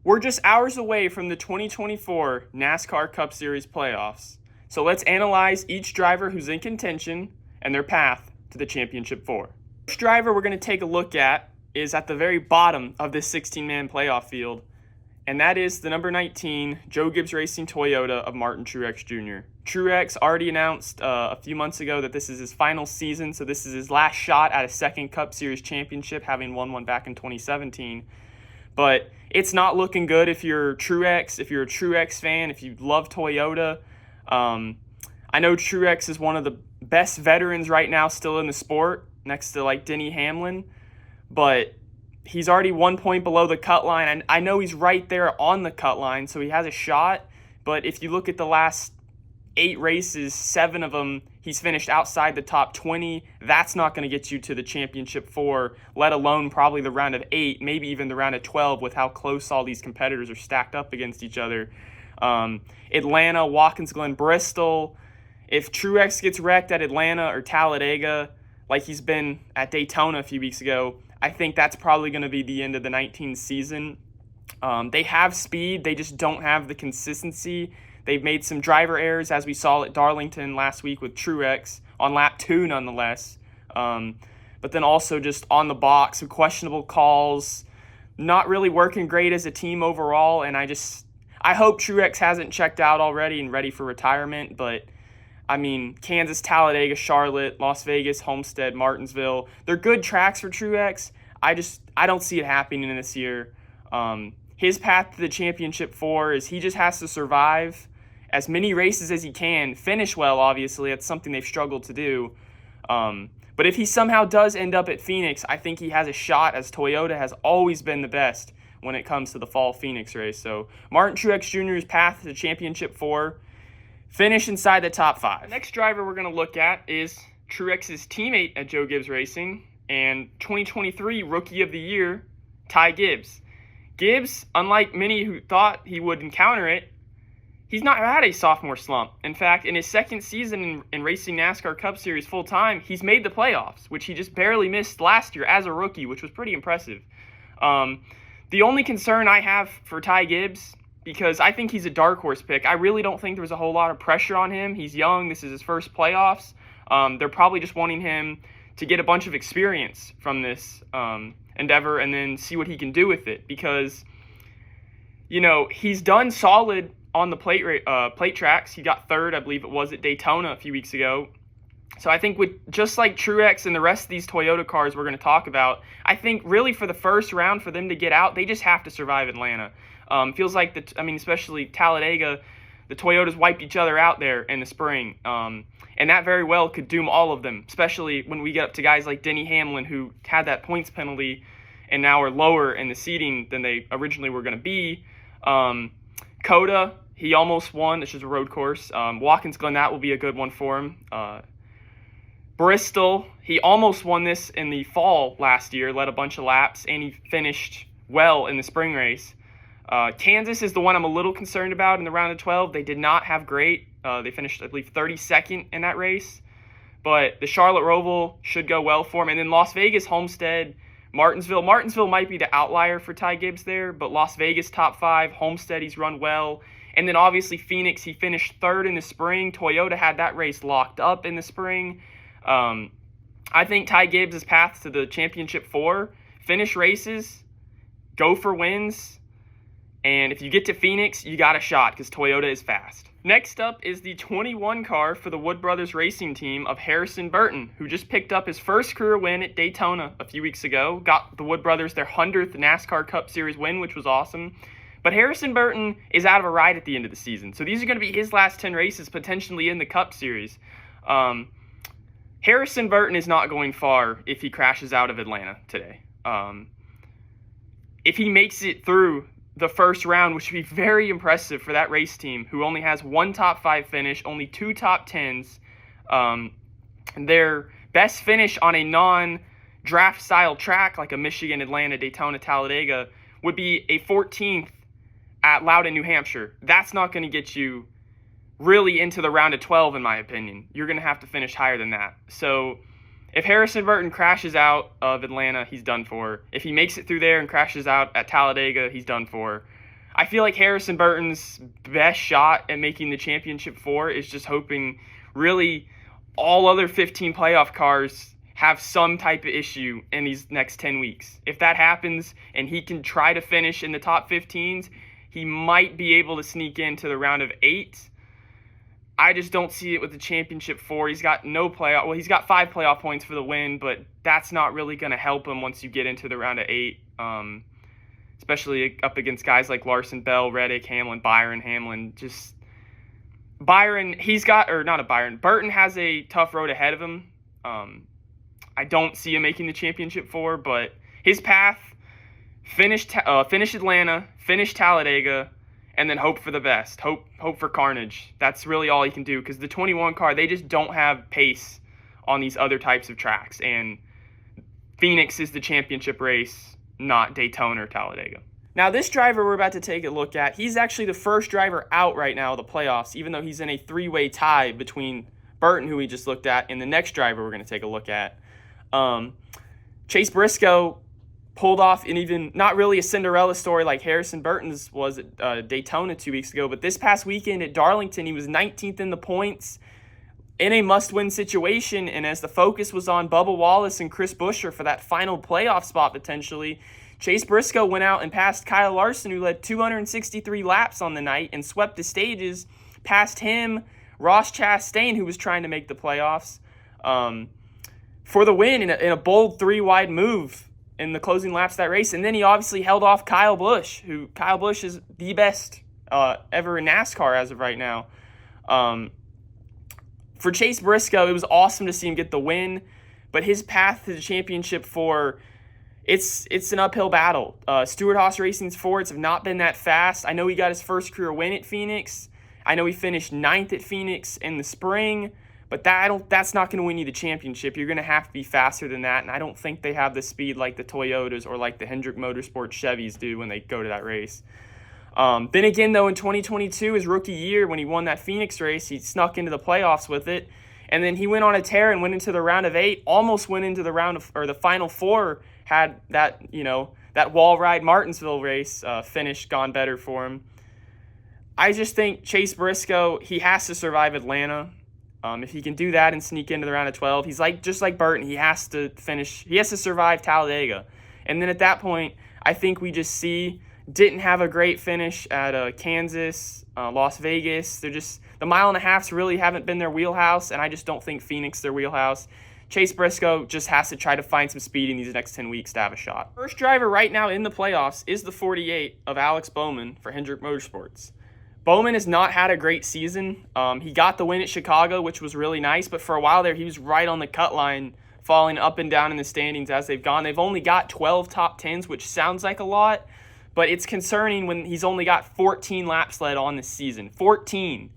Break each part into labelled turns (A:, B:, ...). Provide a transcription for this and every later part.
A: We're just hours away from the 2024 NASCAR Cup Series playoffs. So let's analyze each driver who's in contention and their path to the Championship 4. The first driver we're going to take a look at is at the very bottom of this 16-man playoff field, and that is the number 19 Joe Gibbs Racing Toyota of Martin Truex Jr. Truex already announced a few months ago that this is his final season, so this is his last shot at a second Cup Series championship, having won one back in 2017. But it's not looking good if you're Truex, if you're a Truex fan, if you love Toyota. I know Truex is one of the best veterans right now still in the sport, next to like Denny Hamlin, but he's already 1 point below the cut line. And I know he's right there on the cut line, so he has a shot. But if you look at the last 8 races, 7 of them, he's finished outside the top 20. That's not going to get you to the Championship 4, let alone probably the round of 8, maybe even the round of 12 with how close all these competitors are stacked up against each other. Atlanta, Watkins Glen, Bristol. If Truex gets wrecked at Atlanta or Talladega, like he's been at Daytona a few weeks ago, I think that's probably going to be the end of the 19 season. They have speed, they just don't have the consistency. They've made some driver errors, as we saw at Darlington last week with Truex, on lap 2 nonetheless. But then also just on the box, some questionable calls, not really working great as a team overall. And I hope Truex hasn't checked out already and ready for retirement. But, I mean, Kansas, Talladega, Charlotte, Las Vegas, Homestead, Martinsville, they're good tracks for Truex. I don't see it happening this year. His path to the Championship 4 is he just has to survive as many races as he can, finish well, obviously. That's something they've struggled to do. But if he somehow does end up at Phoenix, I think he has a shot, as Toyota has always been the best when it comes to the fall Phoenix race. So Martin Truex Jr.'s path to the Championship 4, finish inside the top 5. The next driver we're going to look at is Truex's teammate at Joe Gibbs Racing and 2023 Rookie of the Year, Ty Gibbs. Gibbs, unlike many who thought he would encounter it, he's not had a sophomore slump. In fact, in his second season in racing NASCAR Cup Series full-time, he's made the playoffs, which he just barely missed last year as a rookie, which was pretty impressive. The only concern I have for Ty Gibbs, because I think he's a dark horse pick, I really don't think there was a whole lot of pressure on him. He's young. This is his first playoffs. They're probably just wanting him to get a bunch of experience from this endeavor and then see what he can do with it, because, you know, he's done solid on the plate tracks. He got third, I believe it was, at Daytona a few weeks ago. So I think with just like Truex and the rest of these Toyota cars we're going to talk about, I think really for the first round for them to get out, they just have to survive Atlanta. Feels like, especially Talladega, the Toyotas wiped each other out there in the spring. And that very well could doom all of them, especially when we get up to guys like Denny Hamlin, who had that points penalty and now are lower in the seeding than they originally were going to be. Coda, he almost won. This is a road course. Watkins Glen, that will be a good one for him. Bristol, he almost won this in the fall last year, led a bunch of laps, and he finished well in the spring race. Kansas is the one I'm a little concerned about in the round of 12. They did not have great. They finished, I believe, 32nd in that race. But the Charlotte Roval should go well for him. And then Las Vegas, Homestead, Martinsville. Martinsville might be the outlier for Ty Gibbs there, but Las Vegas top 5, Homestead he's run well. And then obviously Phoenix, he finished third in the spring. Toyota had that race locked up in the spring. I think Ty Gibbs' path to the Championship 4, finish races, go for wins, and if you get to Phoenix, you got a shot because Toyota is fast. Next up is the 21 car for the Wood Brothers racing team of Harrison Burton, who just picked up his first career win at Daytona a few weeks ago. Got the Wood Brothers their 100th NASCAR Cup Series win, which was awesome. But Harrison Burton is out of a ride at the end of the season. So these are going to be his last 10 races potentially in the Cup Series. Harrison Burton is not going far if he crashes out of Atlanta today. If he makes it through the first round, which would be very impressive for that race team, who only has 1 top 5 finish, only 2 top 10s. Their best finish on a non-draft style track like a Michigan, Atlanta, Daytona, Talladega would be a 14th at Loudon, New Hampshire. That's not going to get you really into the round of 12, in my opinion. You're going to have to finish higher than that. So if Harrison Burton crashes out of Atlanta, he's done for. If he makes it through there and crashes out at Talladega, he's done for. I feel like Harrison Burton's best shot at making the championship 4 is just hoping really all other 15 playoff cars have some type of issue in these next 10 weeks. If that happens and he can try to finish in the top 15s, he might be able to sneak into the round of 8. I just don't see it with the championship 4. He's got no playoff. Well, he's got 5 playoff points for the win, but that's not really going to help him once you get into the round of 8. Especially up against guys like Larson, Bell, Reddick, Hamlin, Hamlin. Just Byron, Burton has a tough road ahead of him. I don't see him making the championship 4, but his path: finish Atlanta, finish Talladega, and then hope for the best. Hope for carnage. That's really all he can do, because the 21 car, they just don't have pace on these other types of tracks. And Phoenix is the championship race, not Daytona or Talladega. Now, this driver we're about to take a look at, he's actually the first driver out right now of the playoffs, even though he's in a 3-way tie between Burton, who we just looked at, and the next driver we're going to take a look at. Chase Briscoe pulled off an even, not really a Cinderella story like Harrison Burton's was at Daytona 2 weeks ago, but this past weekend at Darlington, he was 19th in the points in a must-win situation, and as the focus was on Bubba Wallace and Chris Buescher for that final playoff spot potentially, Chase Briscoe went out and passed Kyle Larson, who led 263 laps on the night and swept the stages, past him, Ross Chastain, who was trying to make the playoffs, for the win in a bold 3-wide move in the closing laps of that race. And then he obviously held off Kyle Busch, who Kyle Busch is the best ever in NASCAR as of right now. For Chase Briscoe, it was awesome to see him get the win, but his path to the championship 4, it's an uphill battle. Stewart-Haas Racing's Fords have not been that fast. I know he got his first career win at Phoenix. I know he finished 9th at Phoenix in the spring, but that's not going to win you the championship. You're going to have to be faster than that, and I don't think they have the speed like the Toyotas or like the Hendrick Motorsports Chevys do when they go to that race. Then again, though, in 2022, his rookie year, when he won that Phoenix race, he snuck into the playoffs with it, and then he went on a tear and went into the round of 8, almost went into the final 4, had that wall ride Martinsville race finish gone better for him. I just think Chase Briscoe, he has to survive Atlanta. If he can do that and sneak into the round of 12, he's just like Burton. He has to survive Talladega. And then at that point, I think we just didn't have a great finish at Kansas, Las Vegas. The mile and a halves really haven't been their wheelhouse, and I just don't think Phoenix their wheelhouse. Chase Briscoe just has to try to find some speed in these next 10 weeks to have a shot. First driver right now in the playoffs is the 48 of Alex Bowman for Hendrick Motorsports. Bowman has not had a great season. He got the win at Chicago, which was really nice, but for a while there, he was right on the cut line, falling up and down in the standings as they've gone. They've only got 12 top 10s, which sounds like a lot, but it's concerning when he's only got 14 laps led on this season. 14.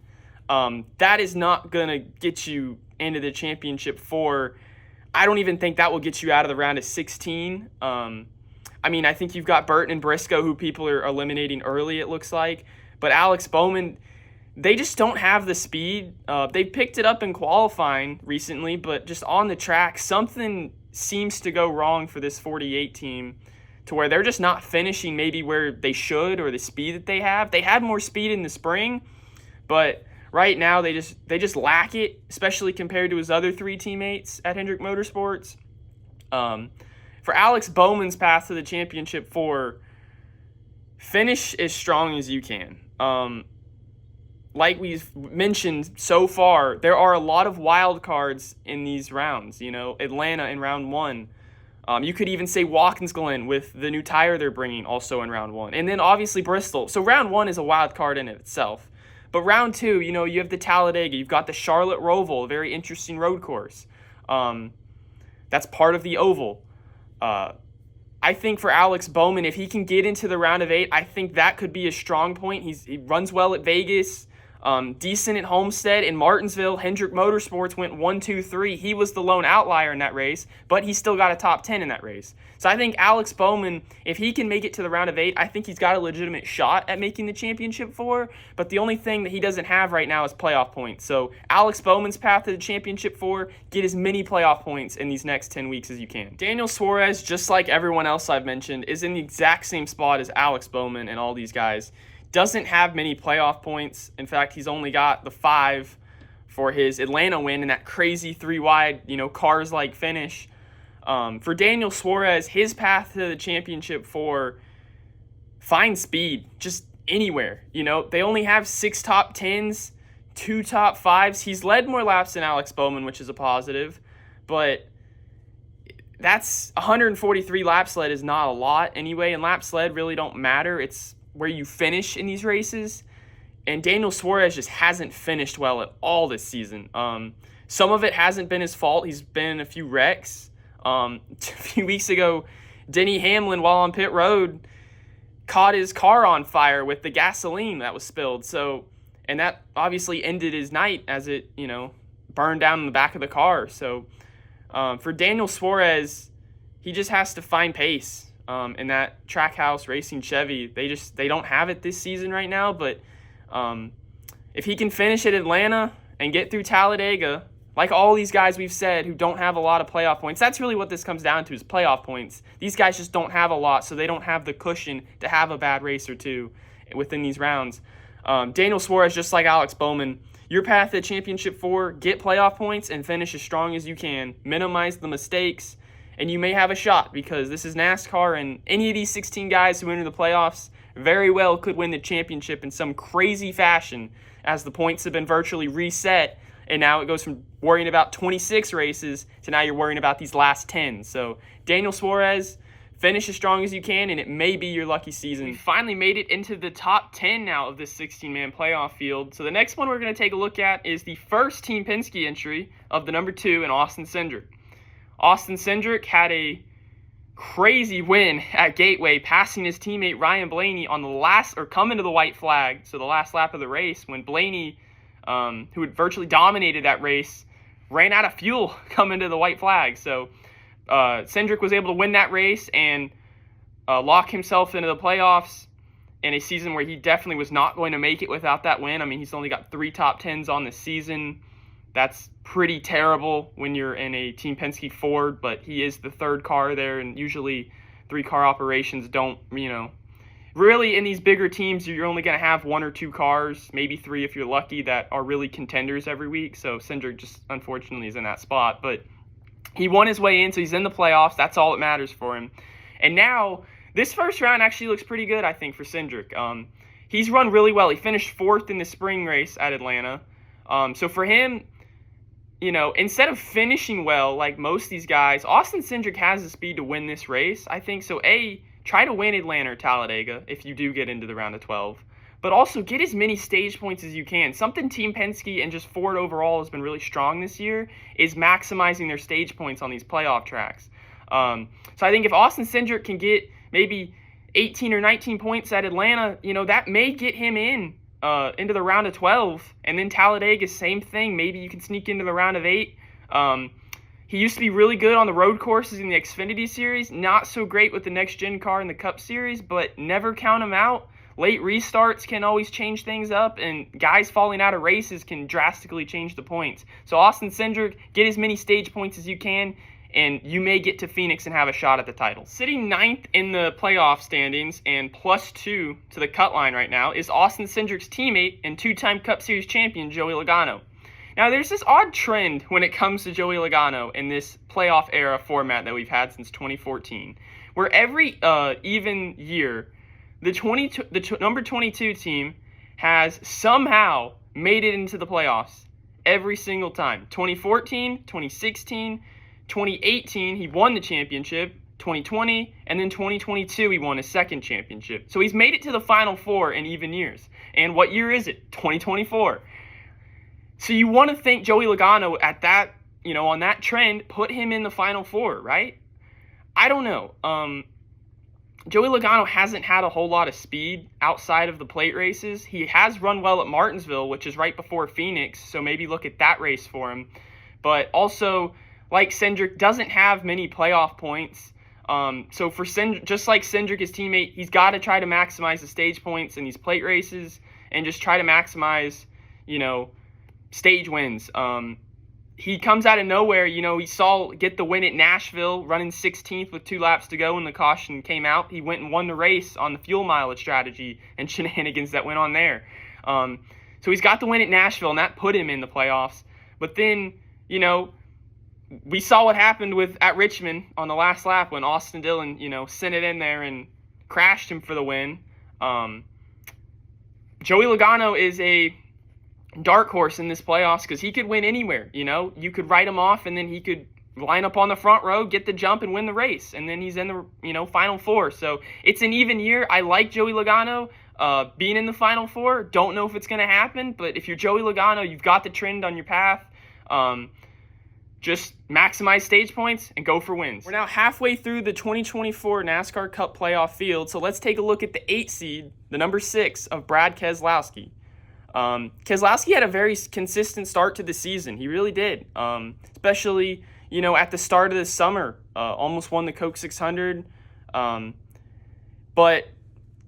A: That is not going to get you into the championship 4. I don't even think that will get you out of the round of 16. I think you've got Burton and Briscoe, who people are eliminating early, it looks like. But Alex Bowman, they just don't have the speed. They picked it up in qualifying recently, but just on the track, something seems to go wrong for this 48 team to where they're just not finishing maybe where they should or the speed that they have. They had more speed in the spring, but right now they just lack it, especially compared to his other 3 teammates at Hendrick Motorsports. For Alex Bowman's path to the championship 4, finish as strong as you can. Like we've mentioned so far, there are a lot of wild cards in these rounds. Atlanta in round 1. You could even say Watkins Glen with the new tire they're bringing also in round 1. And then obviously Bristol. So round 1 is a wild card in itself. But round 2, you have the Talladega. You've got the Charlotte Roval, a very interesting road course. That's part of the Oval. I think for Alex Bowman, if he can get into the round of 8, I think that could be a strong point. He runs well at Vegas. Decent at Homestead. In Martinsville, Hendrick Motorsports went 1, 2, 3. He was the lone outlier in that race, but he still got a top 10 in that race. So I think Alex Bowman, if he can make it to the round of 8, I think he's got a legitimate shot at making the championship 4. But the only thing that he doesn't have right now is playoff points. So Alex Bowman's path to the championship 4, get as many playoff points in these next 10 weeks as you can. Daniel Suarez, just like everyone else I've mentioned, is in the exact same spot as Alex Bowman and all these guys. Doesn't have many playoff points. In fact, he's only got the 5 for his Atlanta win and that crazy 3-wide, cars-like finish. For Daniel Suarez, his path to the championship 4, find speed just anywhere. They only have 6 top 10s, 2 top 5s. He's led more laps than Alex Bowman, which is a positive, but that's 143 laps led is not a lot anyway, and laps led really don't matter. It's where you finish in these races, and Daniel Suarez just hasn't finished well at all this season. Some of it hasn't been his fault. He's been in a few wrecks. A few weeks ago, Denny Hamlin, while on pit road, caught his car on fire with the gasoline that was spilled. And that obviously ended his night as it, burned down in the back of the car. So for Daniel Suarez, he just has to find pace. In that Trackhouse Racing Chevy, they don't have it this season right now. But if he can finish at Atlanta and get through Talladega, like all these guys we've said who don't have a lot of playoff points, that's really what this comes down to, is playoff points. These guys just don't have a lot, so they don't have the cushion to have a bad race or two within these rounds. Daniel Suarez, just like Alex Bowman, your path to the championship 4, get playoff points and finish as strong as you can. Minimize the mistakes, and you may have a shot, because this is NASCAR, and any of these 16 guys who enter the playoffs very well could win the championship in some crazy fashion, as the points have been virtually reset, and now it goes from worrying about 26 races to now you're worrying about these last 10. So Daniel Suarez, finish as strong as you can, and it may be your lucky season. We finally made it into the top 10 now of this 16-man playoff field. So the next one we're going to take a look at is the first Team Penske entry of the number 2 in Austin Cindric. Austin Cindric had a crazy win at Gateway, passing his teammate Ryan Blaney on the last, or coming to the white flag, so the last lap of the race, when Blaney, who had virtually dominated that race, ran out of fuel coming to the white flag. So Cindric was able to win that race and lock himself into the playoffs in a season where he definitely was not going to make it without that win. I mean, he's only got 3 top 10s on the season. That's pretty terrible when you're in a Team Penske Ford, but he is the 3rd car there, and usually 3-car operations don't, really in these bigger teams, you're only going to have 1 or 2 cars, maybe 3 if you're lucky, that are really contenders every week. So Cindric just unfortunately is in that spot, but he won his way in, so he's in the playoffs. That's all that matters for him. And now this first round actually looks pretty good, I think, for Cindric. He's run really well. He finished 4th in the spring race at Atlanta. So for him, instead of finishing well like most of these guys, Austin Cindric has the speed to win this race, I think. So try to win Atlanta or Talladega if you do get into the round of 12. But also get as many stage points as you can. Something Team Penske and just Ford overall has been really strong this year is maximizing their stage points on these playoff tracks. So I think if Austin Cindric can get maybe 18 or 19 points at Atlanta, that may get him into the round of 12. And then Talladega, same thing. Maybe you can sneak into the round of 8. He used to be really good on the road courses in the Xfinity Series. Not so great with the next-gen car in the Cup Series, but never count him out. Late restarts can always change things up, and guys falling out of races can drastically change the points. So Austin Cindric, get as many stage points as you can, and you may get to Phoenix and have a shot at the title. Sitting 9th in the playoff standings and +2 to the cut line right now is Austin Cindric's teammate and 2-time Cup Series champion, Joey Logano. Now, there's this odd trend when it comes to Joey Logano in this playoff era format that we've had since 2014, where every even year, the number 22 team has somehow made it into the playoffs every single time. 2014, 2016, 2018, he won the championship. 2020, and then 2022, he won his 2nd championship. So he's made it to the Final 4 in even years. And what year is it? 2024. So you want to think Joey Logano at that, on that trend, put him in the Final 4, right? I don't know. Joey Logano hasn't had a whole lot of speed outside of the plate races. He has run well at Martinsville, which is right before Phoenix, so maybe look at that race for him. But also, like Cindric, doesn't have many playoff points. So for just like Cindric, his teammate, he's got to try to maximize the stage points in these plate races and just try to maximize, stage wins. He comes out of nowhere. He saw get the win at Nashville, running 16th with 2 laps to go when the caution came out. He went and won the race on the fuel mileage strategy and shenanigans that went on there. So he's got the win at Nashville, and that put him in the playoffs. But then, we saw what happened at Richmond on the last lap when Austin Dillon, sent it in there and crashed him for the win. Joey Logano is a dark horse in this playoffs because he could win anywhere. You could write him off and then he could line up on the front row, get the jump, and win the race, and then he's in the Final Four. So it's an even year. I like Joey Logano being in the Final Four. Don't know if it's going to happen, but if you're Joey Logano, you've got the trend on your path. Just maximize stage points and go for wins. We're now halfway through the 2024 NASCAR Cup playoff field, so let's take a look at the 8 seed, the number 6 of Brad Keselowski. Keselowski had a very consistent start to the season. He really did, especially, at the start of the summer. Almost won the Coke 600, but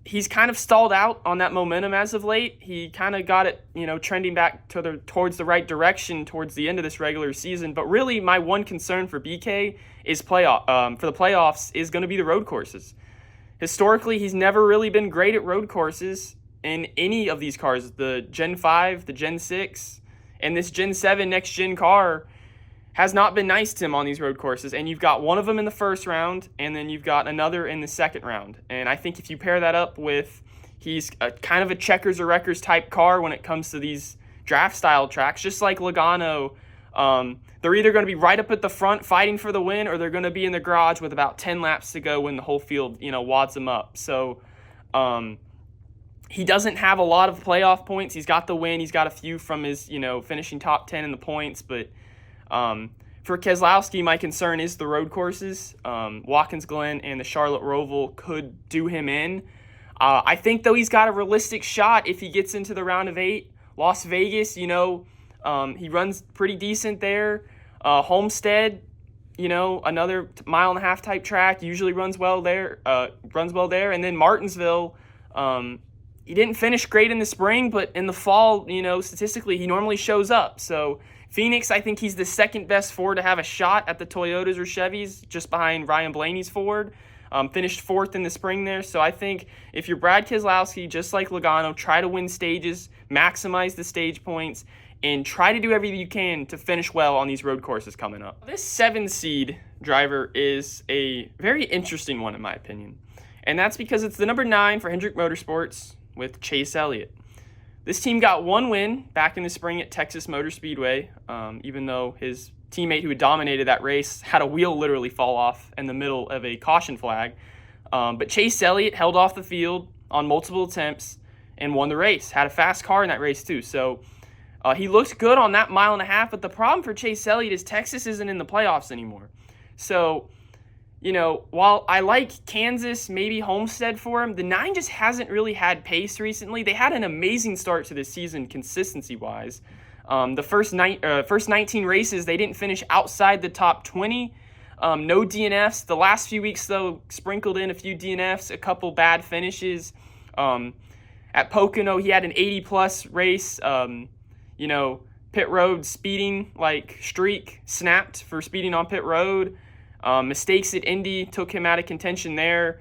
A: he's kind of stalled out on that momentum as of late. He kind of got it, trending back towards the right direction towards the end of this regular season. But really, my one concern for BK is for the playoffs is going to be the road courses. Historically, he's never really been great at road courses in any of these cars. The Gen 5, the Gen 6, and this Gen 7 next-gen car has not been nice to him on these road courses. And you've got one of them in the first round, and then you've got another in the second round. And I think if you pair that up with he's kind of a checkers or wreckers type car when it comes to these draft-style tracks, just like Logano, they're either going to be right up at the front fighting for the win, or they're going to be in the garage with about 10 laps to go when the whole field, wads them up. So he doesn't have a lot of playoff points. He's got the win. He's got a few from his, finishing top 10 in the points, but for Keselowski, my concern is the road courses. Watkins Glen and the Charlotte Roval could do him in. I think, though, he's got a realistic shot if he gets into the round of 8. Las Vegas, he runs pretty decent there. Homestead, another 1.5 mile type track, usually runs well there. And then Martinsville, he didn't finish great in the spring, but in the fall, statistically, he normally shows up. So Phoenix, I think he's the second best Ford to have a shot at the Toyotas or Chevys, just behind Ryan Blaney's Ford. Finished 4th in the spring there. So I think if you're Brad Keselowski, just like Logano, try to win stages, maximize the stage points, and try to do everything you can to finish well on these road courses coming up. This 7 seed driver is a very interesting one, in my opinion. And that's because it's the number 9 for Hendrick Motorsports with Chase Elliott. This team got 1 win back in the spring at Texas Motor Speedway, even though his teammate who had dominated that race had a wheel literally fall off in the middle of a caution flag. But Chase Elliott held off the field on multiple attempts and won the race. Had a fast car in that race too. So he looked good on that 1.5 mile, but the problem for Chase Elliott is Texas isn't in the playoffs anymore. So, while I like Kansas, maybe Homestead for him, the 9 just hasn't really had pace recently. They had an amazing start to this season consistency-wise. The first 19 races, they didn't finish outside the top 20. No DNFs. The last few weeks, though, sprinkled in a few DNFs, a couple bad finishes. At Pocono, he had an 80-plus race. Pit road speeding streak snapped for speeding on pit road. Mistakes at Indy took him out of contention there.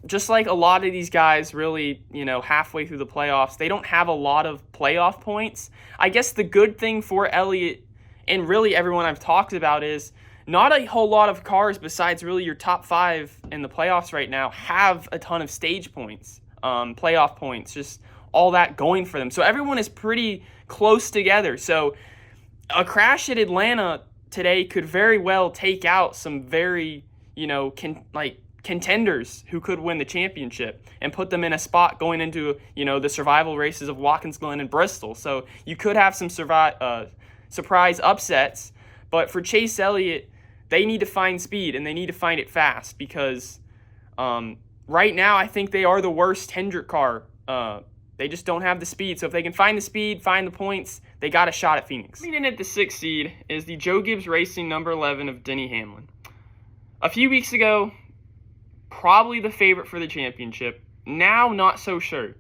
A: Just like a lot of these guys really, halfway through the playoffs, they don't have a lot of playoff points. I guess the good thing for Elliott and really everyone I've talked about is not a whole lot of cars besides really your top 5 in the playoffs right now have a ton of stage points, playoff points, just all that going for them. So everyone is pretty close together. So a crash at Atlanta today could very well take out some very, contenders who could win the championship and put them in a spot going into, the survival races of Watkins Glen and Bristol. So you could have some surprise upsets. But for Chase Elliott, they need to find speed and they need to find it fast because Right now, I think they are the worst Hendrick car. They just don't have the speed. So if they can find the speed, find the points, they got a shot at Phoenix. Coming in at the 6th seed is the Joe Gibbs Racing number 11 of Denny Hamlin. A few weeks ago, probably the favorite for the championship. Now, not so sure.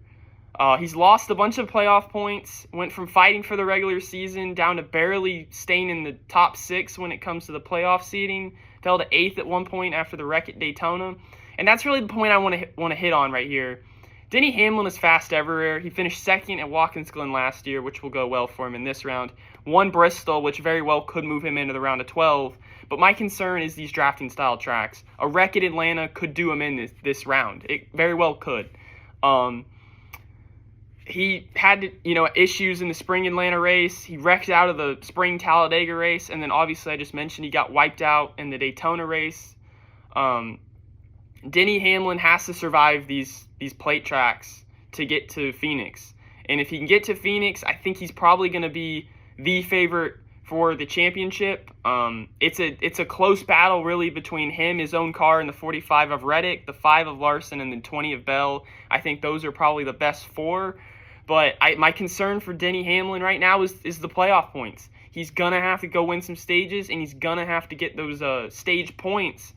A: He's lost a bunch of playoff points, went from fighting for the regular season down to barely staying in the top 6 when it comes to the playoff seeding. Fell to 8th at one point after the wreck at Daytona. And that's really the point I want to hit on right here. Denny Hamlin is fast everywhere. He finished 2nd at Watkins Glen last year, which will go well for him in this round. Won Bristol, which very well could move him into the round of 12. But my concern is these drafting style tracks. A wreck at Atlanta could do him in this round. It very well could. He had issues in the spring Atlanta race. He wrecked out of the spring Talladega race, and then obviously I just mentioned he got wiped out in the Daytona race. Denny Hamlin has to survive these plate tracks to get to Phoenix. And if he can get to Phoenix, I think he's probably going to be the favorite for the championship. It's a close battle, really, between him, his own car, and the 45 of Reddick, the 5 of Larson, and the 20 of Bell. I think those are probably the best 4. But my concern for Denny Hamlin right now is the playoff points. He's going to have to go win some stages, and he's going to have to get those stage points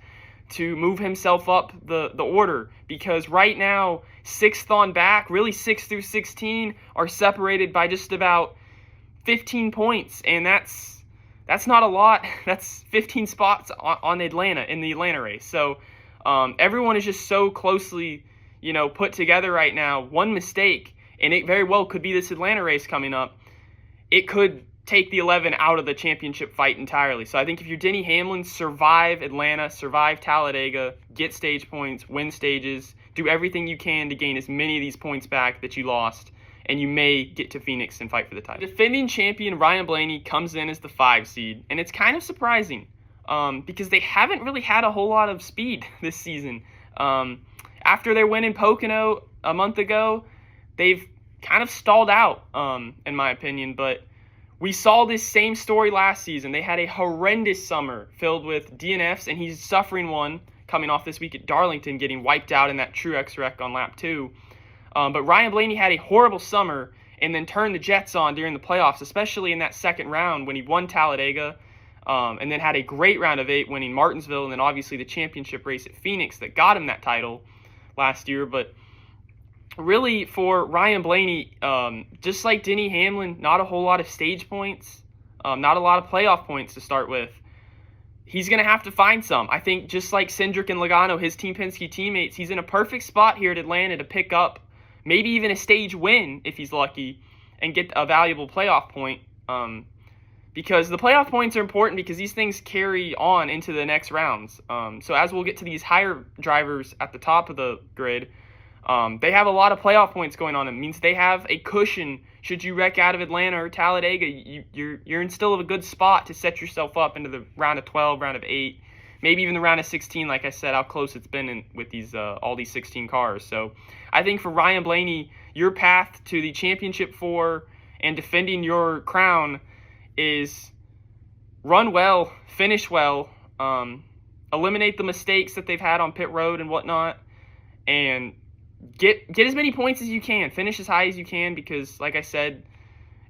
A: to move himself up the order, because right now 6th on back, really 6 through 16 are separated by just about 15 points, and that's not a lot. That's 15 spots on Atlanta in the Atlanta race. So everyone is just so closely put together right now. One mistake, and it very well could be this Atlanta race coming up. It could take the 11 out of the championship fight entirely. So I think if you're Denny Hamlin, survive Atlanta, survive Talladega, get stage points, win stages, do everything you can to gain as many of these points back that you lost, and you may get to Phoenix and fight for the title. Defending champion Ryan Blaney comes in as the 5 seed, and it's kind of surprising because they haven't really had a whole lot of speed this season. After their win in Pocono a month ago, they've kind of stalled out, in my opinion, but we saw this same story last season. They had a horrendous summer filled with DNFs, and he's suffering one coming off this week at Darlington, getting wiped out in that Truex wreck on lap 2. But Ryan Blaney had a horrible summer and then turned the Jets on during the playoffs, especially in that second round when he won Talladega, and then had a great round of 8 winning Martinsville, and then obviously the championship race at Phoenix that got him that title last year. But really, for Ryan Blaney, just like Denny Hamlin, not a whole lot of stage points, not a lot of playoff points to start with. He's going to have to find some. I think just like Cindric and Logano, his Team Penske teammates, he's in a perfect spot here at Atlanta to pick up maybe even a stage win if he's lucky and get a valuable playoff point, because the playoff points are important because these things carry on into the next rounds. So as we'll get to these higher drivers at the top of the grid, they have a lot of playoff points going on. It means they have a cushion. Should you wreck out of Atlanta or Talladega, you're in still a good spot to set yourself up into the round of 12, round of 8, maybe even the round of 16. Like I said, how close it's been with these all these 16 cars. So I think for Ryan Blaney, your path to the championship 4 and defending your crown is run well, finish well, eliminate the mistakes that they've had on pit road and whatnot, and get as many points as you can. Finish as high as you can, because, like I said,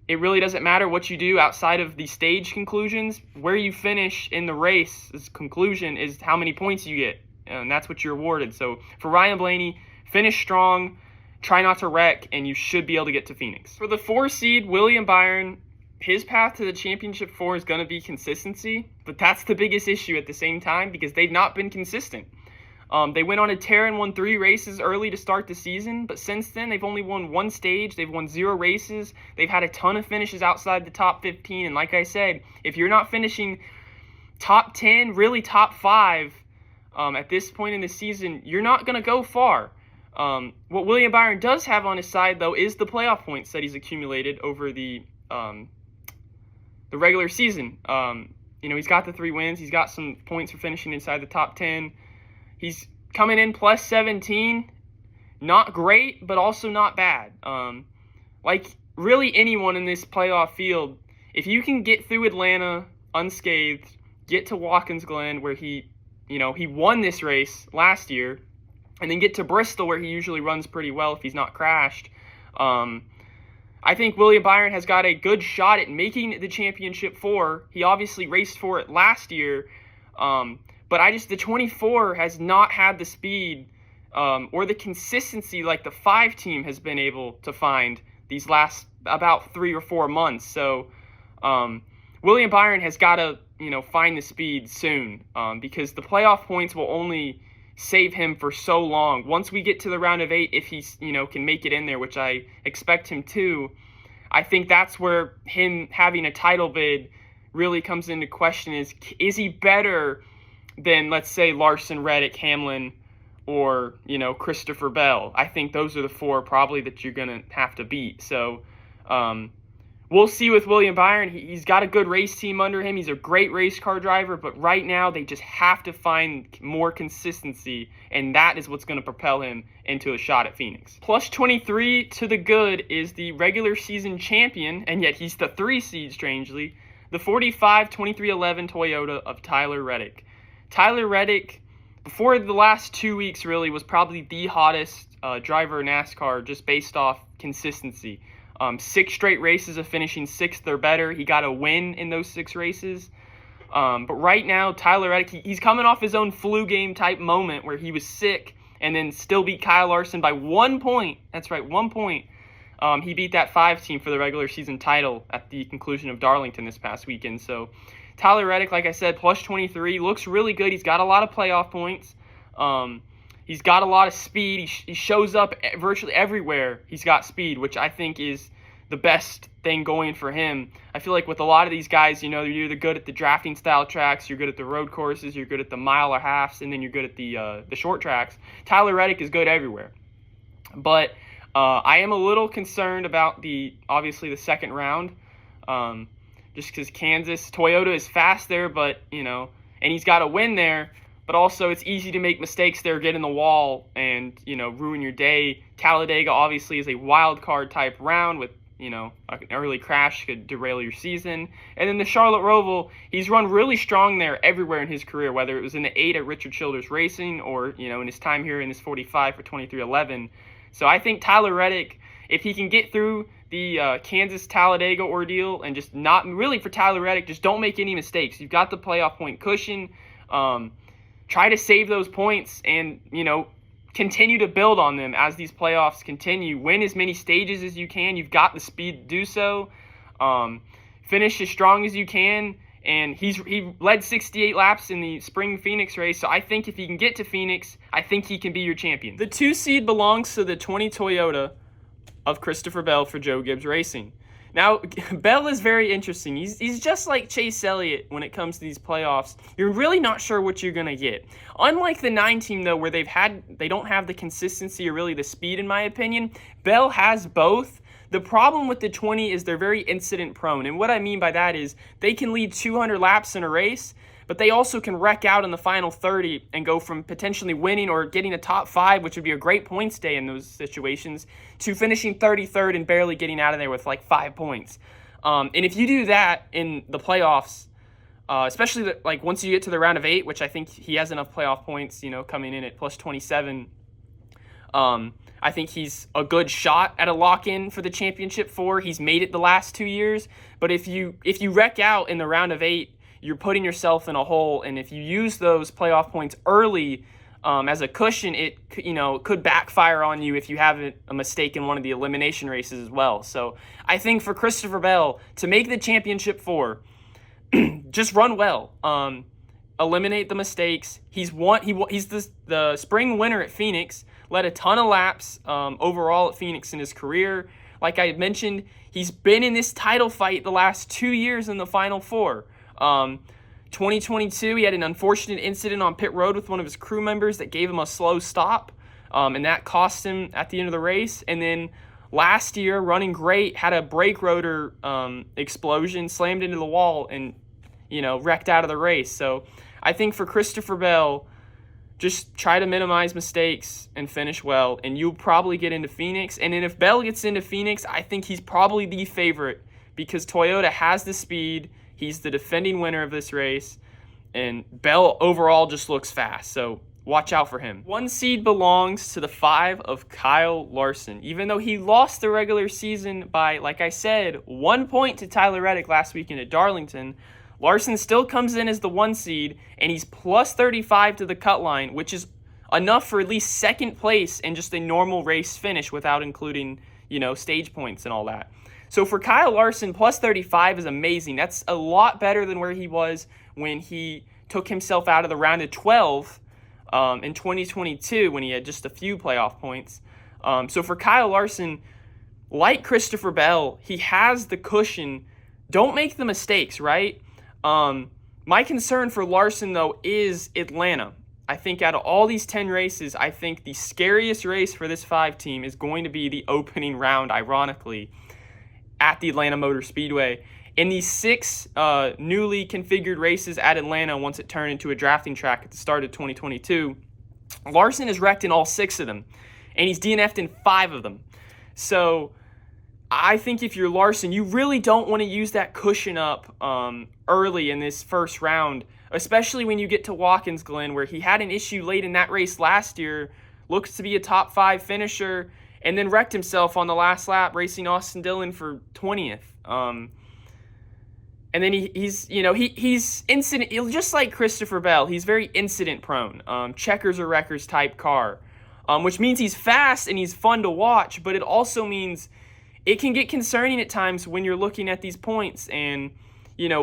A: it really doesn't matter what you do outside of the stage conclusions. Where you finish in the race's conclusion is how many points you get, and that's what you're awarded. So for Ryan Blaney, finish strong, try not to wreck, and you should be able to get to Phoenix. For the 4 seed, William Byron, his path to the championship 4 is going to be consistency, but that's the biggest issue at the same time because they've not been consistent. They went on a tear and won 3 races early to start the season, but since then they've only won 1 stage. They've won 0 races. They've had a ton of finishes outside the top 15, and like I said, if you're not finishing top 10, really top 5 at this point in the season, you're not going to go far. What William Byron does have on his side, though, is the playoff points that he's accumulated over the regular season. He's got the 3 wins. He's got some points for finishing inside the top 10. He's coming in plus 17. Not great, but also not bad. Like really anyone in this playoff field, if you can get through Atlanta unscathed, get to Watkins Glen where he won this race last year, and then get to Bristol where he usually runs pretty well if he's not crashed. I think William Byron has got a good shot at making the Championship 4. He obviously raced for it last year, but the 24 has not had the speed or the consistency like the 5 team has been able to find these last about 3 or 4 months. So William Byron has got to find the speed soon because the playoff points will only save him for so long. Once we get to the round of 8, if he can make it in there, which I expect him to, I think that's where him having a title bid really comes into question. Is he better than, let's say, Larson, Reddick, Hamlin, or Christopher Bell? I think those are the 4 probably that you're gonna have to beat. So we'll see with William Byron. He's got a good race team under him. He's a great race car driver, but right now they just have to find more consistency, and that is what's going to propel him into a shot at Phoenix. Plus 23 to the good is the regular season champion, and yet he's the 3 seed, strangely, the 45-23-11 Toyota of Tyler Reddick. Tyler Reddick, before the last 2 weeks, really was probably the hottest driver in NASCAR just based off consistency. 6 straight races of finishing 6th or better. He got a win in those 6 races. But right now, Tyler Reddick, he's coming off his own flu game type moment where he was sick and then still beat Kyle Larson by 1 point. That's right, 1 point. He beat that 5 team for the regular season title at the conclusion of Darlington this past weekend. So Tyler Reddick, like I said, plus 23, looks really good. He's got a lot of playoff points. He's got a lot of speed. He shows up virtually everywhere. He's got speed, which I think is the best thing going for him. I feel like with a lot of these guys, you're either good at the drafting style tracks, you're good at the road courses, you're good at the mile or halves, and then you're good at the short tracks. Tyler Reddick is good everywhere. But I am a little concerned about obviously the second round, just because Toyota is fast there, but and he's got a win there. But also, it's easy to make mistakes there, get in the wall, and, ruin your day. Talladega, obviously, is a wild card type round with, an early crash could derail your season. And then the Charlotte Roval, he's run really strong there everywhere in his career, whether it was in the 8 at Richard Childress Racing or, in his time here in this 45 for 23-11. So I think Tyler Reddick, if he can get through the Kansas-Talladega ordeal and just not, really for Tyler Reddick, just don't make any mistakes. You've got the playoff point cushion. Try to save those points and, continue to build on them as these playoffs continue. Win as many stages as you can. You've got the speed to do so. Finish as strong as you can. And he led 68 laps in the spring Phoenix race. So I think if he can get to Phoenix, I think he can be your champion. The 2 seed belongs to the 20 Toyota of Christopher Bell for Joe Gibbs Racing. Now, Bell is very interesting. He's just like Chase Elliott when it comes to these playoffs. You're really not sure what you're going to get. Unlike the 9 team, though, where they don't have the consistency or really the speed, in my opinion, Bell has both. The problem with the 20 is they're very incident prone. And what I mean by that is they can lead 200 laps in a race, but they also can wreck out in the final 30 and go from potentially winning or getting a top 5, which would be a great points day in those situations, to finishing 33rd and barely getting out of there with like 5 points. And if you do that in the playoffs, especially once you get to the round of 8, which I think he has enough playoff points, coming in at plus 27, I think he's a good shot at a lock-in for the championship 4. He's made it the last 2 years, but if you wreck out in the round of 8, you're putting yourself in a hole, and if you use those playoff points early as a cushion, it could backfire on you if you have a mistake in one of the elimination races as well. So I think for Christopher Bell to make the championship 4, just run well, eliminate the mistakes. He's the spring winner at Phoenix, led a ton of laps overall at Phoenix in his career. Like I had mentioned, he's been in this title fight the last 2 years in the Final 4. 2022, he had an unfortunate incident on pit road with one of his crew members that gave him a slow stop, and that cost him at the end of the race. And then last year, running great, had a brake rotor explosion, slammed into the wall, and wrecked out of the race. So I think for Christopher Bell, just try to minimize mistakes and finish well, and you'll probably get into Phoenix. And then if Bell gets into Phoenix, I think he's probably the favorite because Toyota has the speed. He's the defending winner of this race, and Bell overall just looks fast. So watch out for him. 1 seed belongs to the 5 of Kyle Larson. Even though he lost the regular season by, like I said, 1 point to Tyler Reddick last weekend at Darlington, Larson still comes in as the 1 seed, and he's plus 35 to the cut line, which is enough for at least second place in just a normal race finish without including, stage points and all that. So for Kyle Larson, plus 35 is amazing. That's a lot better than where he was when he took himself out of the round of 12 in 2022 when he had just a few playoff points. So for Kyle Larson, like Christopher Bell, he has the cushion. Don't make the mistakes, right? My concern for Larson, though, is Atlanta. I think out of all these 10 races, I think the scariest race for this 5 team is going to be the opening round, ironically, at the Atlanta Motor Speedway. In these 6 newly configured races at Atlanta, once it turned into a drafting track at the start of 2022, Larson is wrecked in all 6 of them, and he's DNF'd in 5 of them. So I think if you're Larson, you really don't want to use that cushion up early in this first round, especially when you get to Watkins Glen, where he had an issue late in that race last year, looks to be a top 5 finisher, and then wrecked himself on the last lap racing Austin Dillon for 20th. And then he's incident, just like Christopher Bell, he's very incident prone, checkers or wreckers type car, which means he's fast and he's fun to watch, but it also means it can get concerning at times when you're looking at these points, and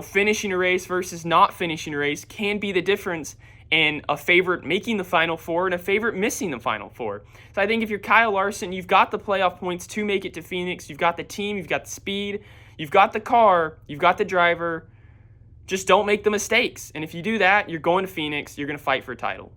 A: finishing a race versus not finishing a race can be the difference in a favorite making the Final Four and a favorite missing the Final Four. So I think if you're Kyle Larson, you've got the playoff points to make it to Phoenix. You've got the team, you've got the speed, you've got the car, you've got the driver. Just don't make the mistakes. And if you do that, you're going to Phoenix, you're going to fight for a title.